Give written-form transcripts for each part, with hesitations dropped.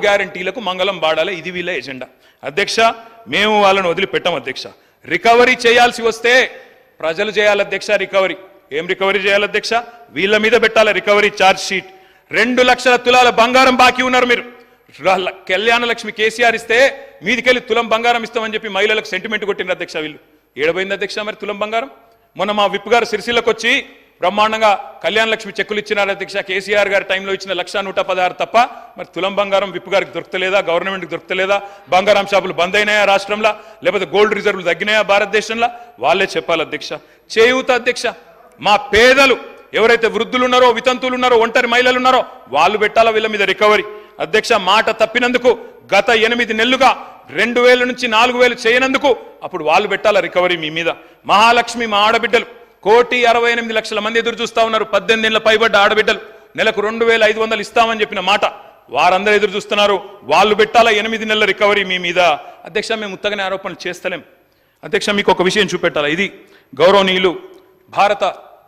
గ్యారంటీలకు మంగళం బాడాలి, ఇది వీళ్ళ ఎజెండా. అధ్యక్ష, మేము వాళ్ళని వదిలిపెట్టాం అధ్యక్ష. రికవరీ చేయాల్సి వస్తే ప్రజలు చేయాలి అధ్యక్ష. రికవరీ ఏం రికవరీ చేయాలి అధ్యక్ష? వీళ్ళ మీద పెట్టాలి రికవరీ ఛార్జ్ షీట్. 2 లక్షల తులాల బంగారం బాకీ ఉన్నారు మీరు. కళ్యాణ లక్ష్మి కేసీఆర్ ఇస్తే మీదికెళ్ళి తులం బంగారం ఇస్తామని చెప్పి మహిళలకు సెంటిమెంట్ కొట్టినారు అధ్యక్ష. వీళ్ళు ఏడబోయింది అధ్యక్ష మరి తులం బంగారం? మొన్న మా విప్ గారు సిరిసిల్లకు వచ్చి బ్రహ్మాండంగా కళ్యాణ లక్ష్మి చెక్కులు ఇచ్చినారు అధ్యక్ష. కేసీఆర్ గారి టైంలో ఇచ్చిన 1,116 తప్ప మరి తులం బంగారం విప్ గారికి దొరకలేదా? గవర్నమెంట్కి దొరకలేదా? బంగారం షాపులు బంద్ అయినాయా రాష్ట్రంలో? లేకపోతే గోల్డ్ రిజర్వులు తగ్గినాయా భారతదేశంలో? వాళ్ళే చెప్పాలి అధ్యక్ష. చేయూత అధ్యక్ష, మా పేదలు ఎవరైతే వృద్ధులు ఉన్నారో, వితంతువులు ఉన్నారో, ఒంటరి మహిళలు ఉన్నారో వాళ్ళు పెట్టాలా వీళ్ళ మీద రికవరీ. అధ్యక్ష, మాట తప్పినందుకు గత 8 నెలలుగా 2,000 నుంచి 4,000 చేయనందుకు అప్పుడు వాళ్ళు పెట్టాలా రికవరీ మీ మీద. మహాలక్ష్మి మా ఆడబిడ్డలు 1,68,00,000 మంది ఎదురు చూస్తా ఉన్నారు. 18 ఏళ్ల పైబడ్డ ఆడబిడ్డలు నెలకు 2,500 ఇస్తామని చెప్పిన మాట వారందరూ ఎదురు చూస్తున్నారు. వాళ్ళు పెట్టాలా 8 నెలల రికవరీ మీ మీద. అధ్యక్ష, మేము ఉత్తగానే ఆరోపణలు చేస్తలేం అధ్యక్ష. మీకు ఒక విషయం చూపెట్టాలా. ఇది గౌరవనీయులు భారత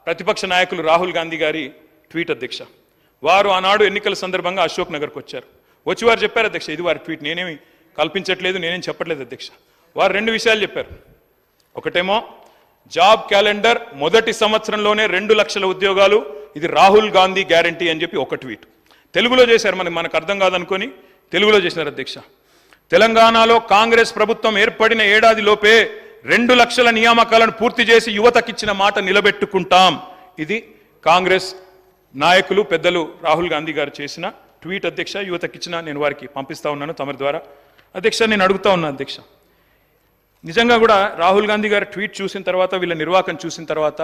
ప్రతిపక్ష నాయకులు రాహుల్ గాంధీ గారి ట్వీట్ అధ్యక్ష. వారు ఆనాడు ఎన్నికల సందర్భంగా అశోక్ నగర్కి వచ్చారు. వచ్చి వారు చెప్పారు అధ్యక్ష, ఇది వారి ట్వీట్, నేనేమి కల్పించట్లేదు, నేనేం చెప్పట్లేదు అధ్యక్ష. వారు 2 విషయాలు చెప్పారు. ఒకటేమో జాబ్ క్యాలెండర్ మొదటి సంవత్సరంలోనే 2 లక్షల ఉద్యోగాలు, ఇది రాహుల్ గాంధీ గ్యారంటీ అని చెప్పి ఒక ట్వీట్. తెలుగులో చేశారు, మనకు అర్థం కాదనుకొని తెలుగులో చేసినారు అధ్యక్ష. తెలంగాణలో కాంగ్రెస్ ప్రభుత్వం ఏర్పడిన ఏడాది లోపే 2 లక్షల నియామకాలను పూర్తి చేసి యువతకిచ్చిన మాట నిలబెట్టుకుంటాం. ఇది కాంగ్రెస్ నాయకులు పెద్దలు రాహుల్ గాంధీ గారు చేసిన ట్వీట్ అధ్యక్ష. యువతకిచ్చిన నేను వారికి పంపిస్తా ఉన్నాను తమరి ద్వారా. అధ్యక్ష, నేను అడుగుతా ఉన్నా అధ్యక్ష, నిజంగా కూడా రాహుల్ గాంధీ గారు ట్వీట్ చూసిన తర్వాత, వీళ్ళ నిర్వాకం చూసిన తర్వాత,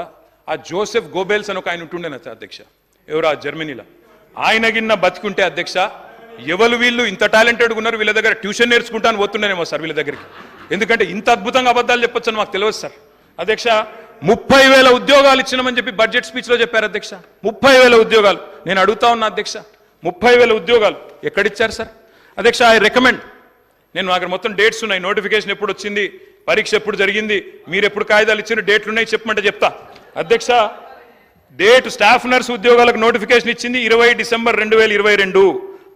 ఆ జోసెఫ్ గోబెల్స్ అని ఒక ఆయన ఉంటుండే అధ్యక్ష, ఎవరు జర్మనీలో, ఆయన గిన్న బతికుంటే అధ్యక్ష, ఎవరు వీళ్ళు ఇంత టాలెంటెడ్గా ఉన్నారు, వీళ్ళ దగ్గర ట్యూషన్ నేర్చుకుంటాను పోతుండేనేమో సార్ వీళ్ళ దగ్గరికి. ఎందుకంటే ఇంత అద్భుతంగా అబద్ధాలు చెప్పొచ్చని మాకు తెలియదు సార్. అధ్యక్ష, 30,000 ఉద్యోగాలు ఇచ్చినామని చెప్పి బడ్జెట్ స్పీచ్లో చెప్పారు అధ్యక్ష. 30,000 ఉద్యోగాలు. నేను అడుగుతా ఉన్నా అధ్యక్ష, 30,000 ఉద్యోగాలు ఎక్కడిచ్చారు సార్? అధ్యక్ష, ఐ రికమెండ్, నేను అక్కడ మొత్తం డేట్స్ ఉన్నాయి, నోటిఫికేషన్ ఎప్పుడు వచ్చింది, పరీక్ష ఎప్పుడు జరిగింది, మీరు ఎప్పుడు కాగితాలు ఇచ్చిన డేట్లు ఉన్నాయి చెప్పమంటే చెప్తా అధ్యక్ష. డేట్ స్టాఫ్ నర్స్ ఉద్యోగాలకు నోటిఫికేషన్ ఇచ్చింది 20 డిసెంబర్ 2022,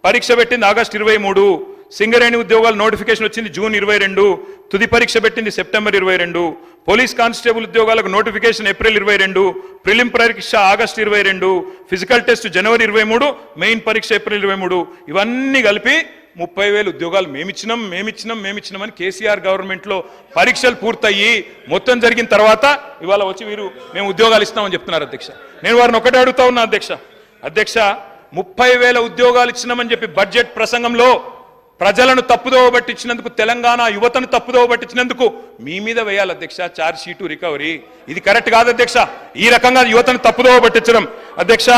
పరీక్ష పెట్టింది ఆగస్టు 23, సింగరేణి ఉద్యోగాలు నోటిఫికేషన్ వచ్చింది జూన్ 22, తుది పరీక్ష పెట్టింది సెప్టెంబర్ 22, పోలీస్ కానిస్టేబుల్ ఉద్యోగాలకు నోటిఫికేషన్ ఏప్రిల్ 22, ప్రిలిమ్ పరీక్ష ఆగస్టు 22, ఫిజికల్ టెస్ట్ జనవరి 23, మెయిన్ పరీక్ష ఏప్రిల్ 23. ఇవన్నీ కలిపి 30,000 ఉద్యోగాలు మేమిచ్చినామని కేసీఆర్ గవర్నమెంట్లో పరీక్షలు పూర్తయ్యి మొత్తం జరిగిన తర్వాత ఇవాళ వచ్చి వీరు మేము ఉద్యోగాలు ఇస్తామని చెప్తున్నారు అధ్యక్ష. నేను వారిని ఒకటే అడుగుతా ఉన్నా అధ్యక్ష. 30,000 ఉద్యోగాలు ఇచ్చినామని చెప్పి బడ్జెట్ ప్రసంగంలో ప్రజలను తప్పుదోవ పట్టించినందుకు, తెలంగాణ యువతను తప్పుదోవ పట్టించినందుకు మీ మీద వేయాలి అధ్యక్ష ఛార్జ్ షీటు రికవరీ. ఇది కరెక్ట్ కాదు అధ్యక్ష. ఈ రకంగా యువతను తప్పుదోవ పట్టించడం అధ్యక్ష.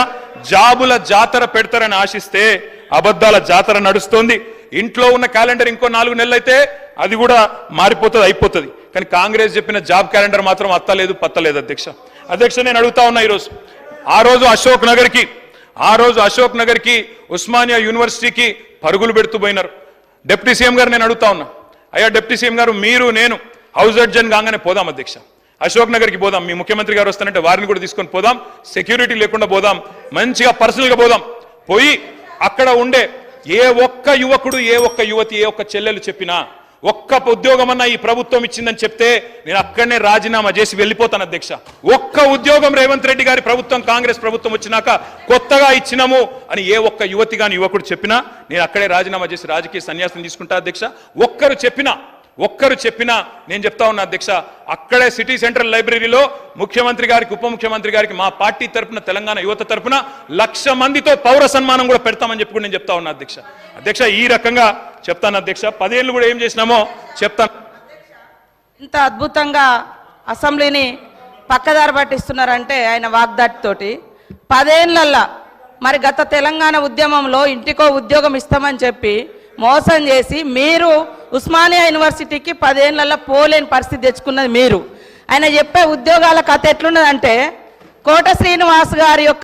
జాబుల జాతర పెడతారని ఆశిస్తే అబద్ధాల జాతర నడుస్తోంది. ఇంట్లో ఉన్న క్యాలెండర్ ఇంకో 4 నెలలు అయితే అది కూడా మారిపోతుంది, అయిపోతుంది. కానీ కాంగ్రెస్ చెప్పిన జాబ్ క్యాలెండర్ మాత్రం అత్తలేదు పత్తలేదు అధ్యక్ష. నేను అడుగుతా ఉన్నా, ఈరోజు ఆ రోజు అశోక్ నగర్కి ఉస్మానియా యూనివర్సిటీకి పరుగులు పెడుతూ పోయినారు. డిప్యూటీ సీఎం గారు నేను అడుగుతా ఉన్నా, అయ్యా డిప్యూటీ సీఎం గారు, మీరు నేను హౌస్ అడ్జన్ కాగానే పోదాం అధ్యక్ష, అశోక్ నగర్కి పోదాం, మీ ముఖ్యమంత్రి గారు వస్తానంటే వారిని కూడా తీసుకొని పోదాం, సెక్యూరిటీ లేకుండా పోదాం, మంచిగా పర్సనల్గా పోదాం. పోయి అక్కడ ఉండే ఏ ఒక్క యువకుడు, ఏ ఒక్క యువతి, ఏ ఒక్క చెల్లెలు చెప్పినా, ఒక్క ఉద్యోగం అన్నా ఈ ప్రభుత్వం ఇచ్చిందని చెప్తే నేను అక్కడనే రాజీనామా చేసి వెళ్ళిపోతాను అధ్యక్ష. ఒక్క ఉద్యోగం రేవంత్ రెడ్డి గారి ప్రభుత్వం, కాంగ్రెస్ ప్రభుత్వం వచ్చినాక కొత్తగా ఇచ్చినాము అని ఏ ఒక్క యువతి గాని యువకుడు చెప్పినా నేను అక్కడే రాజీనామా చేసి రాజకీయ సన్యాసం తీసుకుంటా అధ్యక్ష. ఒక్కరు చెప్పినా నేను చెప్తా ఉన్నా అధ్యక్ష, అక్కడే సిటీ సెంట్రల్ లైబ్రరీలో ముఖ్యమంత్రి గారికి, ఉప ముఖ్యమంత్రి గారికి, మా పార్టీ తరపున, తెలంగాణ యువత తరపున 1,00,000 మందితో పౌర సన్మానం కూడా పెడతామని చెప్పి నేను చెప్తా ఉన్నా అధ్యక్ష. ఈ రకంగా చెప్తాను అధ్యక్ష. 10 ఏళ్ళు కూడా ఏం చేసినామో చెప్తాను. ఇంత అద్భుతంగా అసెంబ్లీని పక్కదారి పట్టిస్తున్నారంటే ఆయన వాగ్దాటితోటి 10 ఏళ్లల్లా మరి గత తెలంగాణ ఉద్యమంలో ఇంటికో ఉద్యోగం ఇస్తామని చెప్పి మోసం చేసి మీరు ఉస్మానియా యూనివర్సిటీకి 10 ఏళ్లలో పోలేని పరిస్థితి తెచ్చుకున్నది మీరు. ఆయన చెప్పే ఉద్యోగాల కథ ఎట్లున్నదంటే, కోట శ్రీనివాస్ గారి యొక్క